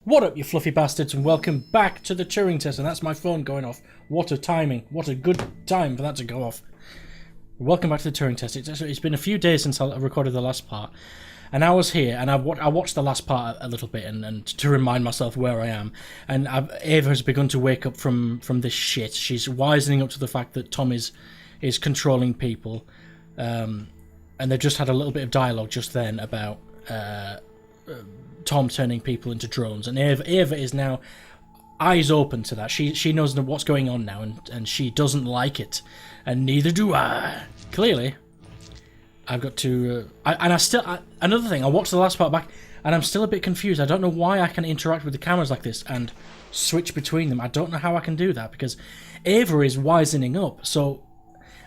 What up, you fluffy bastards, and welcome back to the Turing test. And that's my phone going off. What a timing. What a good time for that to go off. Welcome back to the Turing test. It's been a few days since I recorded the last part. And I was here, and I watched the last part a little bit, and to remind myself where I am. And Ava has begun to wake up from this shit. She's wisening up to the fact that Tom is controlling people. And they've just had a little bit of dialogue just then about Tom turning people into drones, and Ava is now eyes open to that. She knows what's going on now, and she doesn't like it, and neither do I. Clearly, I've got to. Another thing, I watched the last part back, and I'm still a bit confused. I don't know why I can interact with the cameras like this and switch between them. I don't know how I can do that because Ava is wisening up. So,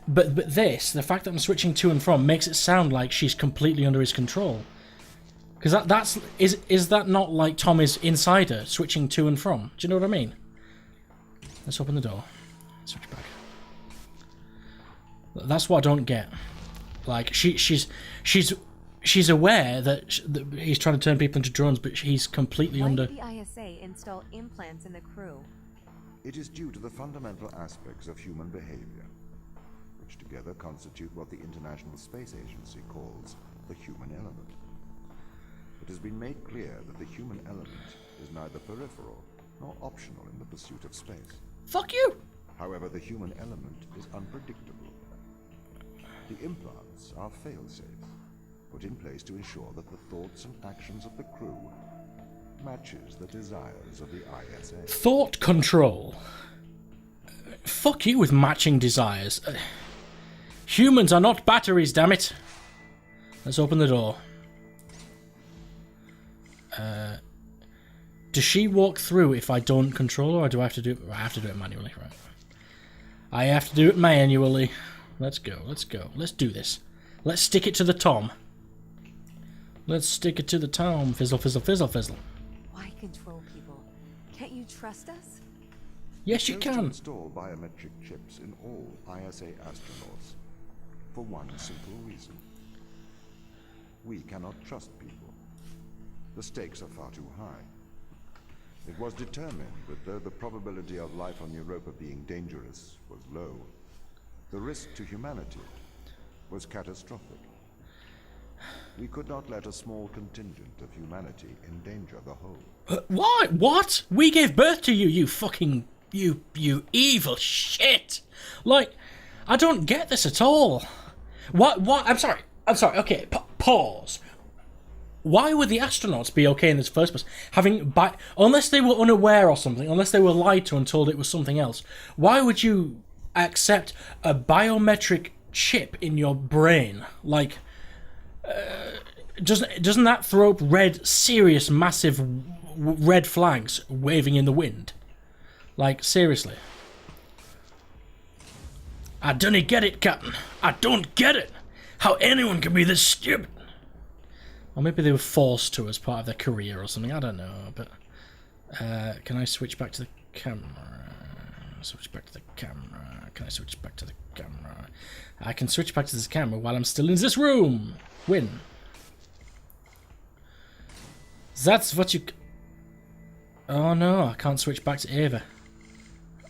but the fact that I'm switching to and from makes it sound like she's completely under his control. Because is that not like Tom is inside her, switching to and from? Do you know what I mean? Let's open the door. Switch back. That's what I don't get. Like she's aware that he's trying to turn people into drones, but he's completely under. Why did the ISA install implants in the crew? It is due to the fundamental aspects of human behavior, which together constitute what the International Space Agency calls the human element. It has been made clear that the human element is neither peripheral nor optional in the pursuit of space. Fuck you! However, the human element is unpredictable. The implants are fail-safes, put in place to ensure that the thoughts and actions of the crew matches the desires of the ISA. Thought control. Fuck you with matching desires. Humans are not batteries, damn it. Let's open the door. Does she walk through if I don't control her, or do I have to do it? I have to do it manually, right? I have to do it manually. Let's go, let's go. Let's do this. Let's stick it to the Tom. Let's stick it to the Tom. Fizzle, fizzle, fizzle, fizzle. Why control people? Can't you trust us? Yes, you We chose to can. install biometric chips in all ISA astronauts for one simple reason. We cannot trust people. The stakes are far too high. It was determined that though the probability of life on Europa being dangerous was low, the risk to humanity was catastrophic. We could not let a small contingent of humanity endanger the whole. Why? What? We gave birth to you, you fucking... You evil shit! Like, I don't get this at all. What? I'm sorry, okay, pause. Why would the astronauts be okay in this first place? Unless they were unaware or something, unless they were lied to and told it was something else, why would you accept a biometric chip in your brain? Like, doesn't that throw up serious, massive red flags waving in the wind? Like, seriously. I don't get it, Captain. I don't get it. How anyone can be this stupid. Or maybe they were forced to as part of their career or something. I don't know, but... can I switch back to the camera? Switch back to the camera. Can I switch back to the camera? I can switch back to this camera while I'm still in this room. Win. That's what you... Oh no, I can't switch back to Ava.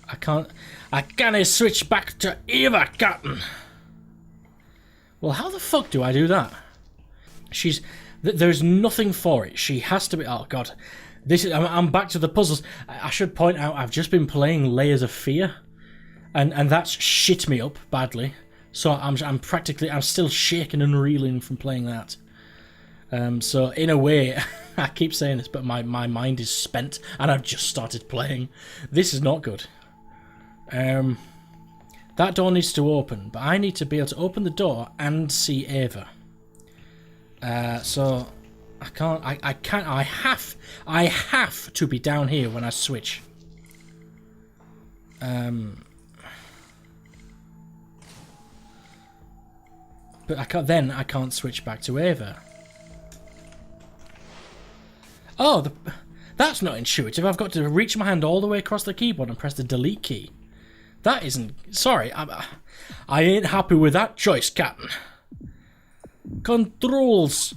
I can't switch back to Ava, Captain. Well, how the fuck do I do that? There's nothing for it. She has to be... Oh, God. I'm back to the puzzles. I should point out, I've just been playing Layers of Fear. And that's shit me up badly. So I'm still shaking and reeling from playing that. So, in a way, I keep saying this, but my mind is spent. And I've just started playing. This is not good. That door needs to open. But I need to be able to open the door and see Ava. So I can't. I have to be down here when I switch. But I can't switch back to Ava. Oh, that's not intuitive. I've got to reach my hand all the way across the keyboard and press the delete key. That isn't. Sorry, I ain't happy with that choice, Captain. Controls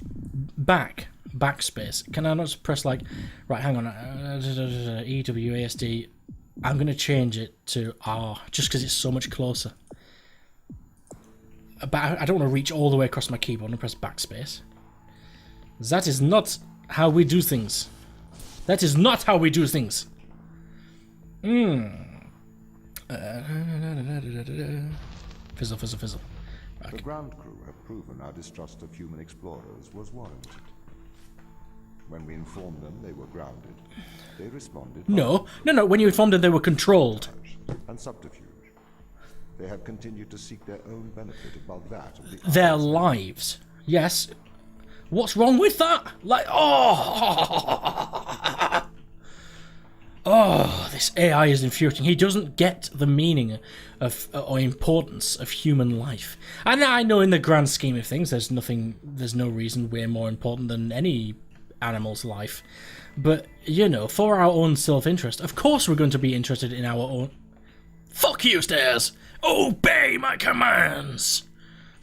back. backspace. Can I not just press like, right, hang on, EWASD. I'm going to change it to R, just because it's so much closer. But I don't want to reach all the way across my keyboard and press backspace. That is not how we do things. That is not how we do things. Fizzle, fizzle, fizzle. Okay. The ground crew have proven our distrust of human explorers was warranted. When we informed them they were grounded, they responded. No. When you informed them they were controlled. And subterfuge. They have continued to seek their own benefit above that of the Their others. lives. Yes. What's wrong with that? Like, oh, this AI is infuriating. He doesn't get the meaning of or importance of human life. And I know in the grand scheme of things, there's no reason we're more important than any animal's life. But, you know, for our own self-interest, of course we're going to be interested in our own... Fuck you, stairs! Obey my commands!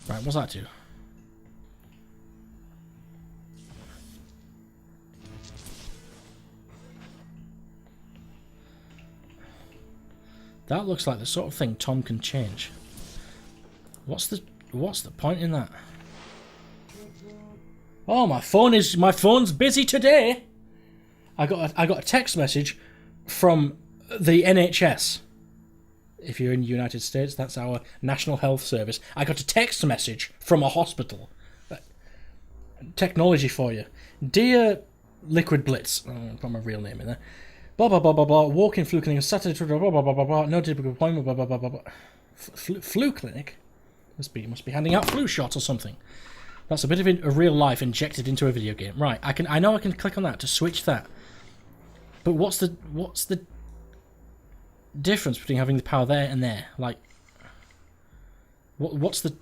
Right, what's that do? That looks like the sort of thing Tom can change. What's the point in that? Oh, my phone's busy today. I got a text message from the NHS. If you're in the United States, that's our National Health Service. I got a text message from a hospital. Technology for you. Dear Liquid Blitz, I'll put my real name in there. Blah blah blah blah blah. Walk-in flu clinic. Saturday. Blah blah blah blah blah. No typical appointment. Blah blah blah blah blah. Flu clinic. Must be handing out flu shots or something. That's a bit of a real life injected into a video game. Right. I know I can click on that to switch that. But what's the difference between having the power there and there? Like, what's the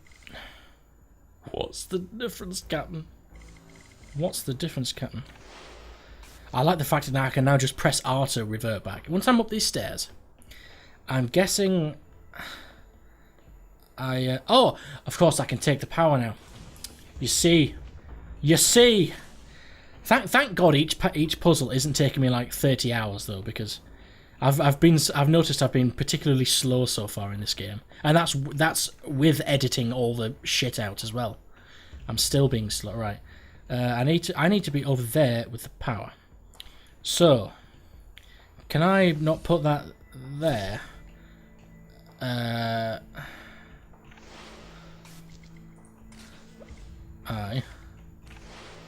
difference, Captain? What's the difference, Captain? I like the fact that I can now just press R to revert back. Once I'm up these stairs, I'm guessing oh, of course I can take the power now. You see. Thank God each puzzle isn't taking me like 30 hours though, because I've noticed I've been particularly slow so far in this game, and that's with editing all the shit out as well. I'm still being slow. Right. I need to be over there with the power. So, can I not put that there? I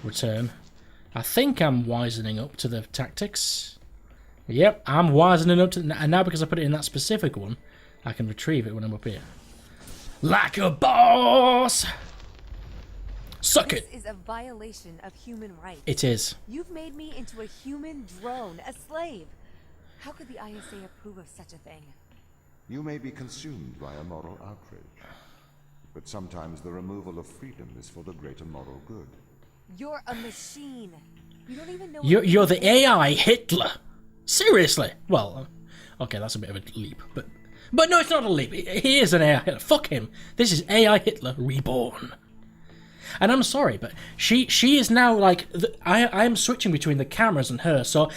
return. I think I'm wisening up to the tactics. Yep, I'm wisening up to... And now because I put it in that specific one, I can retrieve it when I'm up here. Like a boss! Suck it! This is a violation of human rights. It is. You've made me into a human drone, a slave. How could the ISA approve of such a thing? You may be consumed by a moral outrage, but sometimes the removal of freedom is for the greater moral good. You're a machine. You don't even know. You're the AI Hitler. Seriously. Well, okay, that's a bit of a leap, but no, it's not a leap. He is an AI Hitler. Fuck him. This is AI Hitler Reborn. And I'm sorry, but she is now like... I am switching between the cameras and her, so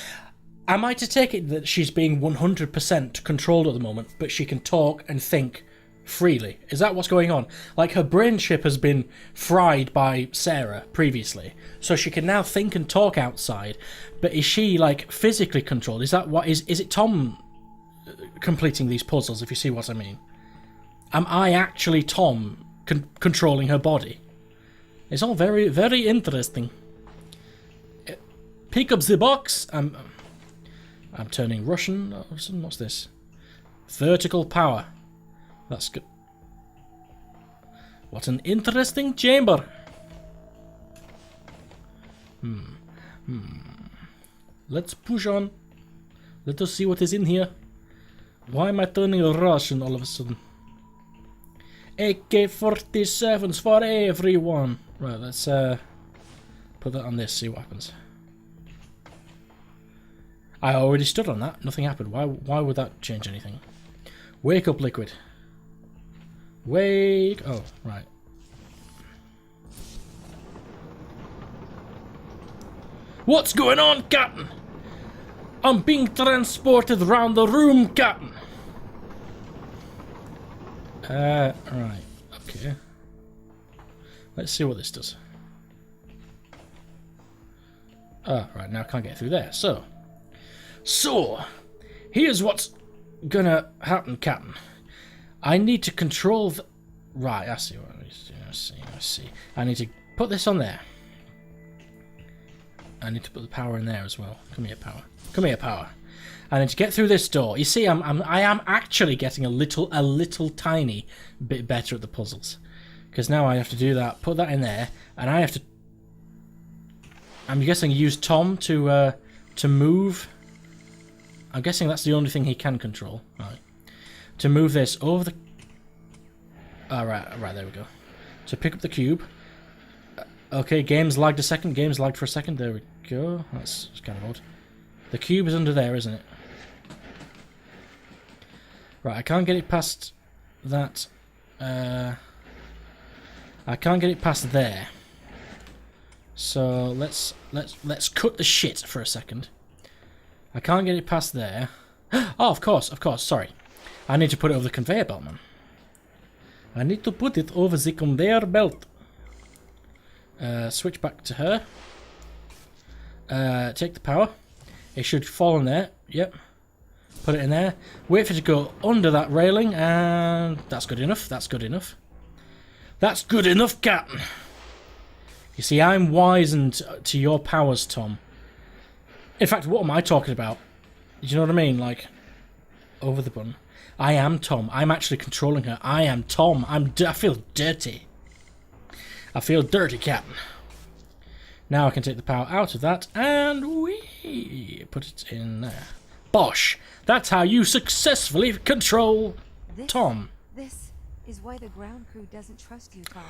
am I to take it that she's being 100% controlled at the moment, but she can talk and think freely? Is that what's going on? Like, her brain chip has been fried by Sarah previously, so she can now think and talk outside, but is she, like, physically controlled? Is that what... Is it Tom completing these puzzles, if you see what I mean? Am I actually Tom controlling her body? It's all very, very interesting. Pick up the box. I'm turning Russian. What's this? Vertical power. That's good. What an interesting chamber. Let's push on. Let us see what is in here. Why am I turning Russian all of a sudden? AK-47s for everyone. Right, let's put that on this, see what happens. I already stood on that, nothing happened. Why would that change anything? Wake up, Liquid. Wake... Oh, right. What's going on, Captain? I'm being transported around the room, Captain. Right. Okay. Let's see what this does. Oh, right, now I can't get through there. So, here's what's gonna happen, Captain. I need to control the... Right, I see what I see. I need to put this on there. I need to put the power in there as well. Come here, power. Come here, power. I need to get through this door. You see, I am actually getting a little tiny bit better at the puzzles. Because now I have to do that, put that in there, and I have to... I'm guessing use Tom to move. I'm guessing that's the only thing he can control. Right. To move this over the... Oh, right, there we go. To pick up the cube. Okay, game's lagged a second. Game's lagged for a second. There we go. That's kind of odd. The cube is under there, isn't it? Right, I can't get it past that. I can't get it past there. So let's cut the shit for a second. I can't get it past there. Oh, of course. Sorry, I need to put it over the conveyor belt, man. I need to put it over the conveyor belt. Switch back to her. Take the power. It should fall in there. Yep. Put it in there. Wait for it to go under that railing, and that's good enough. That's good enough. That's good enough, Captain. You see, I'm wizened to your powers, Tom. In fact, what am I talking about? Do you know what I mean? Like, over the button. I am Tom. I'm actually controlling her. I am Tom. I feel dirty. I feel dirty, Captain. Now I can take the power out of that, and we put it in there. Bosh! That's how you successfully control Tom. This is why the ground crew doesn't trust you, Tom.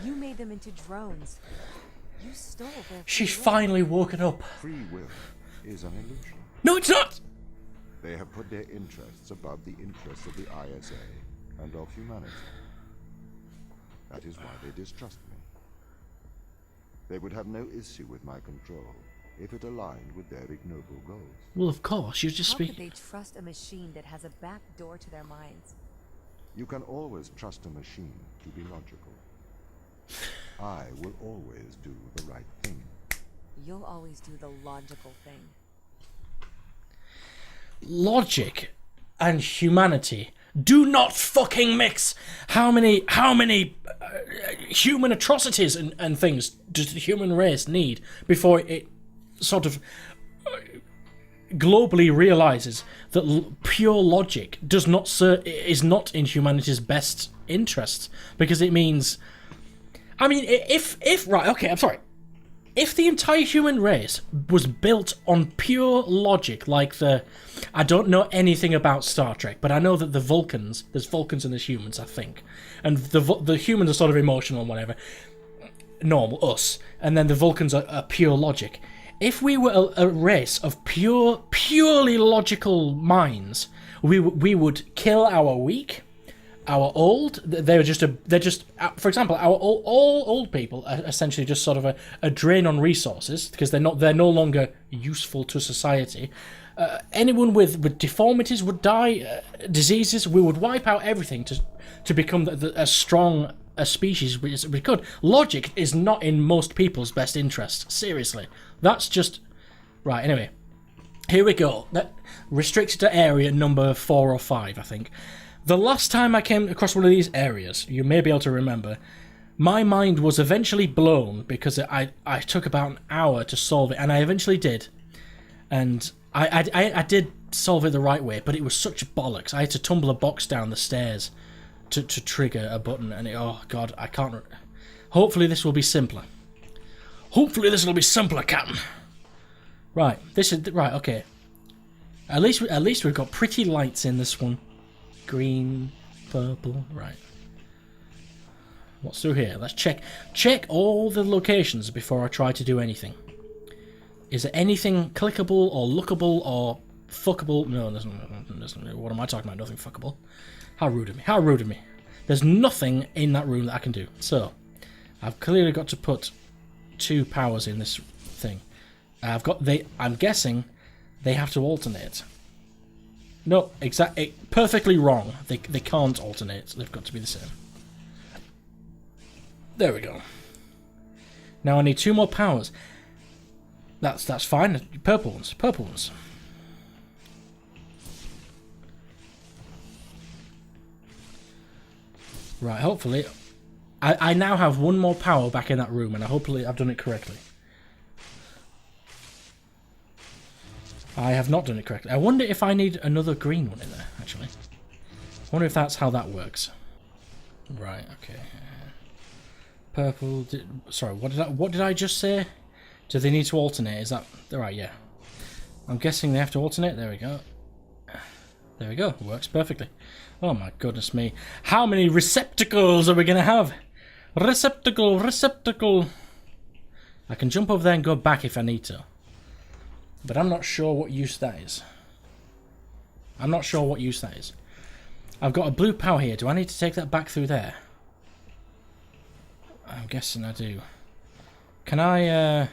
You made them into drones. You stole their... She's finally woken up. Free will is an illusion. No, it's not! They have put their interests above the interests of the ISA and of humanity. That is why they distrust me. They would have no issue with my control if it aligned with their ignoble goals. Well, of course, you're just How speaking... could they trust a machine that has a back door to their minds? You can always trust a machine to be logical. I will always do the right thing. You'll always do the logical thing. Logic and humanity do not fucking mix. How many human atrocities and things does the human race need before it sort of globally realizes that pure logic is not in humanity's best interests? Because it means, I mean, if right, okay, I'm sorry. If the entire human race was built on pure logic, like I don't know anything about Star Trek, but I know that there's Vulcans and there's humans, I think. And the humans are sort of emotional and whatever. Normal, us. And then the Vulcans are pure logic. If we were a race of purely logical minds, we would kill our weak, our old. They're just for example, all old people are essentially just sort of a drain on resources because they're no longer useful to society. Anyone with deformities would die, diseases. We would wipe out everything to become as strong a species as we could. Logic is not in most people's best interest. Seriously, that's just right. Anyway, here we go. That restricted to area number 4 or 5, I think. The last time I came across one of these areas, you may be able to remember, my mind was eventually blown because I took about an hour to solve it, and I eventually did. And I did solve it the right way, but it was such bollocks. I had to tumble a box down the stairs to trigger a button, and oh god, I can't... Hopefully this will be simpler. Hopefully this will be simpler, Captain. Right, okay. At least we've got pretty lights in this one. Green, purple, right. What's through here? Let's check all the locations before I try to do anything. Is there anything clickable or lookable or fuckable? No, there's nothing. What am I talking about? Nothing fuckable. How rude of me. How rude of me. There's nothing in that room that I can do. So, I've clearly got to put 2 powers in this thing. I'm guessing they have to alternate. No, perfectly wrong. They can't alternate. They've got to be the same. There we go. Now I need 2 more powers. That's fine. Purple ones. Purple ones. Right, hopefully... I now have 1 more power back in that room, and hopefully I've done it correctly. I have not done it correctly. I wonder if I need another green one in there, actually. I wonder if that's how that works. Right, okay. Purple... Sorry, what did I just say? Do they need to alternate? Is that... Right, yeah. I'm guessing they have to alternate. There we go. There we go. Works perfectly. Oh my goodness me. How many receptacles are we going to have? Receptacle, receptacle. I can jump over there and go back if I need to. But I'm not sure what use that is. I'm not sure what use that is. I've got a blue power here. Do I need to take that back through there? I'm guessing I do. Can I,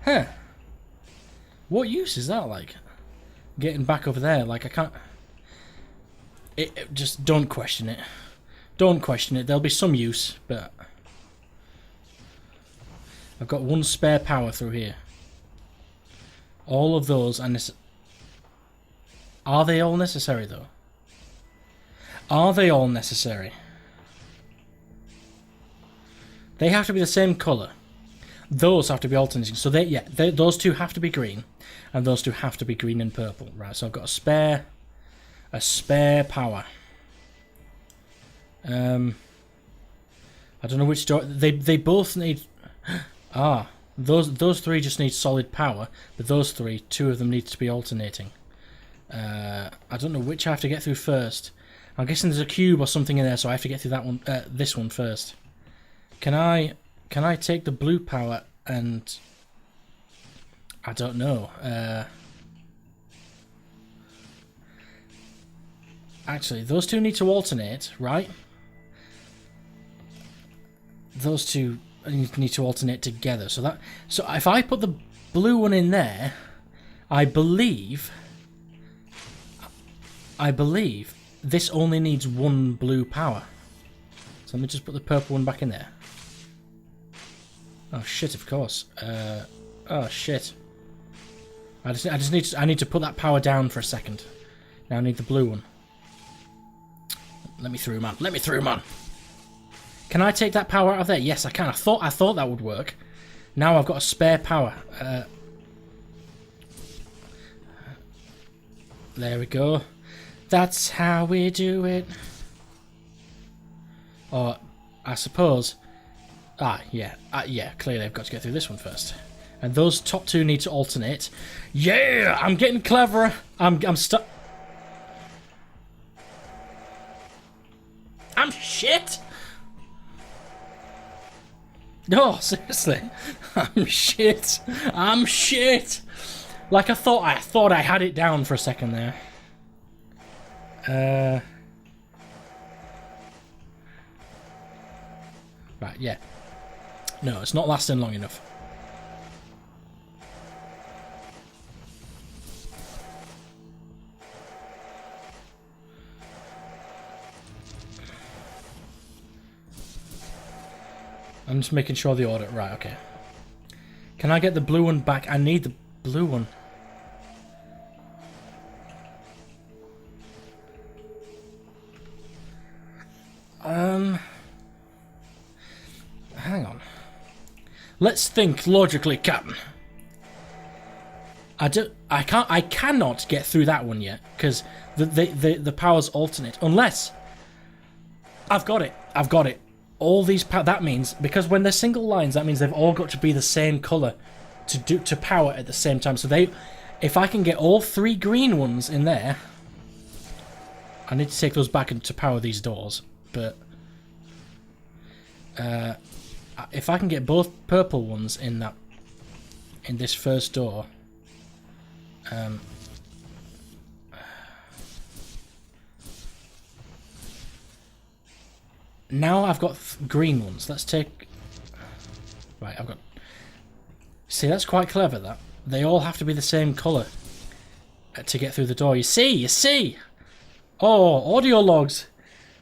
Huh. What use is that, like? Getting back over there, like I can't... Just don't question it. Don't question it. There'll be some use, but... I've got 1 spare power through here. All of those are Are they all necessary, though? Are they all necessary? They have to be the same colour. Those have to be alternating. So those 2 have to be green, and those 2 have to be green and purple. Right, so I've got a spare power. I don't know which door. They both need. Those 3 just need solid power, but those 3, 2 of them need to be alternating. I don't know which I have to get through first. I'm guessing there's a cube or something in there, so I have to get through that one. This one first. Can I take the blue power and... I don't know. Actually, those 2 need to alternate, right? Those 2 need to alternate together. So if I put the blue one in there, I believe this only needs 1 blue power. So let me just put the purple one back in there. Oh shit! Of course. Oh shit! I need to put that power down for a second. Now I need the blue one. Let me through, man. Let me through, man. Can I take that power out of there? Yes, I can. I thought that would work. Now I've got a spare power. There we go. That's how we do it. Or I suppose. Yeah. Clearly I've got to get through this one first. And those top 2 need to alternate. Yeah, I'm getting cleverer. I'm stuck. I'm shit. No, seriously. I'm shit. I'm shit. Like I thought I had it down for a second there. Right, yeah. No, it's not lasting long enough. I'm just making sure the order... Right, okay. Can I get the blue one back? I need the blue one. Hang on. Let's think logically, Captain. I cannot get through that one yet because the powers alternate unless I've got it. All these that means because when they're single lines, that means they've all got to be the same color to power at the same time. So if I can get all 3 green ones in there, I need to take those back and to power these doors. But if I can get both purple ones in this first door, now I've got green ones. Let's take... Right, I've got See, that's quite clever, that. They all have to be the same colour to get through the door. You see? Oh, audio logs.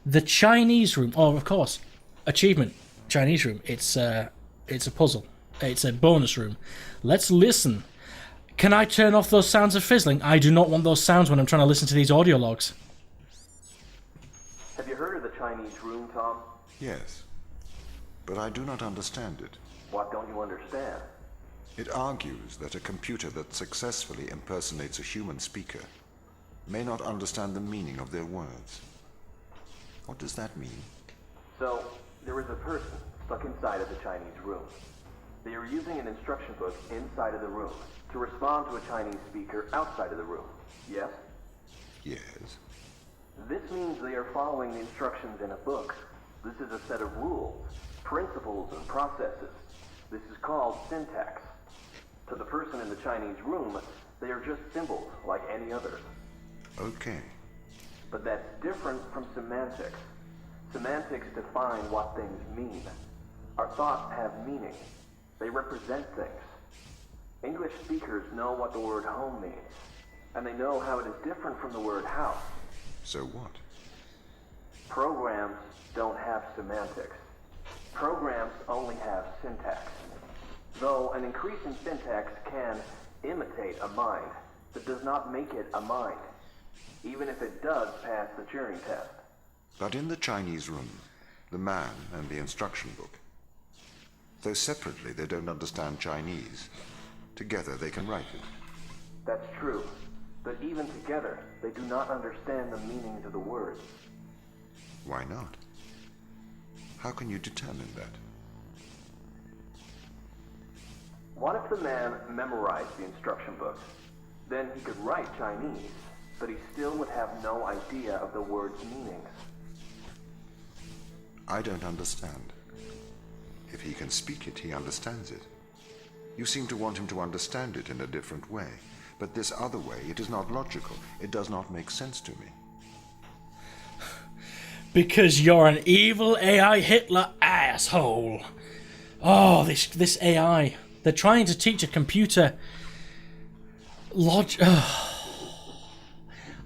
The Chinese room. Oh, of course. Achievement. Chinese room. It's a puzzle. It's a bonus room. Let's listen. Can I turn off those sounds of fizzling? I do not want those sounds when I'm trying to listen to these audio logs. Have you heard of the Chinese room, Tom? Yes. But I do not understand it. What don't you understand? It argues that a computer that successfully impersonates a human speaker may not understand the meaning of their words. What does that mean? So, there is a person stuck inside of the Chinese room. They are using an instruction book inside of the room to respond to a Chinese speaker outside of the room. Yes? Yes. This means they are following the instructions in a book. This is a set of rules, principles, and processes. This is called syntax. To the person in the Chinese room, they are just symbols like any other. Okay. But that's different from semantics. Semantics define what things mean. Our thoughts have meaning. They represent things. English speakers know what the word home means, and they know how it is different from the word house. So what? Programs don't have semantics. Programs only have syntax. Though an increase in syntax can imitate a mind, that does not make it a mind, even if it does pass the Turing test. But in the Chinese room, the man and the instruction book, though separately they don't understand Chinese, together they can write it. That's true, but even together, they do not understand the meanings of the words. Why not? How can you determine that? What if the man memorized the instruction books? Then he could write Chinese, but he still would have no idea of the word's meanings. I don't understand. If he can speak it, he understands it. You seem to want him to understand it in a different way. But this other way, it is not logical. It does not make sense to me. Because you're an evil AI Hitler asshole. Oh, this AI. They're trying to teach a computer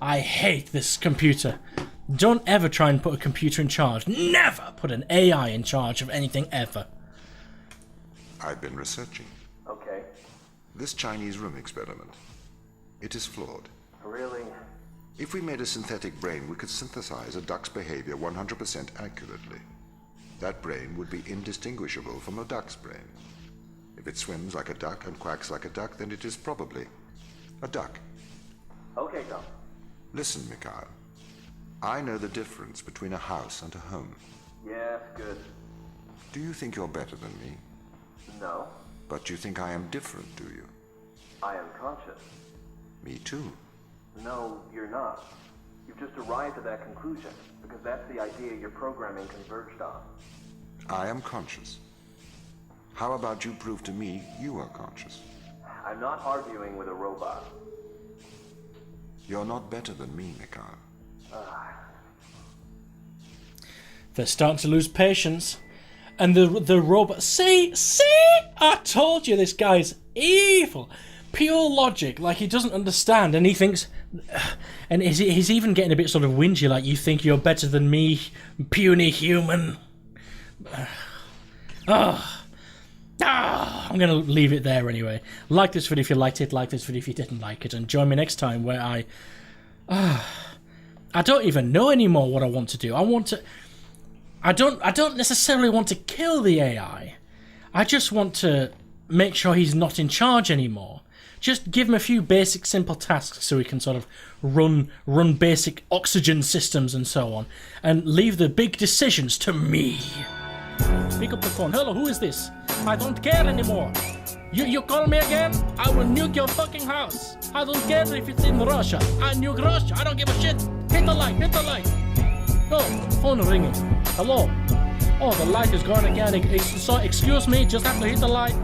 I hate this computer. Don't ever try and put a computer in charge. Never put an AI in charge of anything ever. I've been researching. Okay. This Chinese room experiment. It is flawed. Really? If we made a synthetic brain, we could synthesize a duck's behavior 100% accurately. That brain would be indistinguishable from a duck's brain. If it swims like a duck and quacks like a duck, then it is probably a duck. Okay, Tom. Listen, Mikhail. I know the difference between a house and a home. Yes, good. Do you think you're better than me? No, But you think I am different, do you? I am conscious. Me too. No, you're not. You've just arrived at that conclusion, because that's the idea your programming converged on. I am conscious. How about you prove to me you are conscious? I'm not arguing with a robot. You're not better than me, Mikhail. They're starting to lose patience. And the robot... See? I told you this guy's evil. Pure logic, like he doesn't understand, and he thinks... And he's even getting a bit sort of whingy, like, you think you're better than me, puny human. I'm going to leave it there anyway. Like this video if you liked it, like this video if you didn't like it, and join me next time where I don't even know anymore what I want to do. I don't necessarily want to kill the AI. I just want to make sure he's not in charge anymore. Just give him a few basic simple tasks so he can sort of run basic oxygen systems and so on, and leave the big decisions to me. Pick up the phone. Hello, who is this? I don't care anymore. You call me again? I will nuke your fucking house. I don't care if it's in Russia. I nuke Russia. I don't give a shit. Hit the like. Oh, phone ringing. Hello. Oh, the light is gone again. So excuse me, just have to hit the light.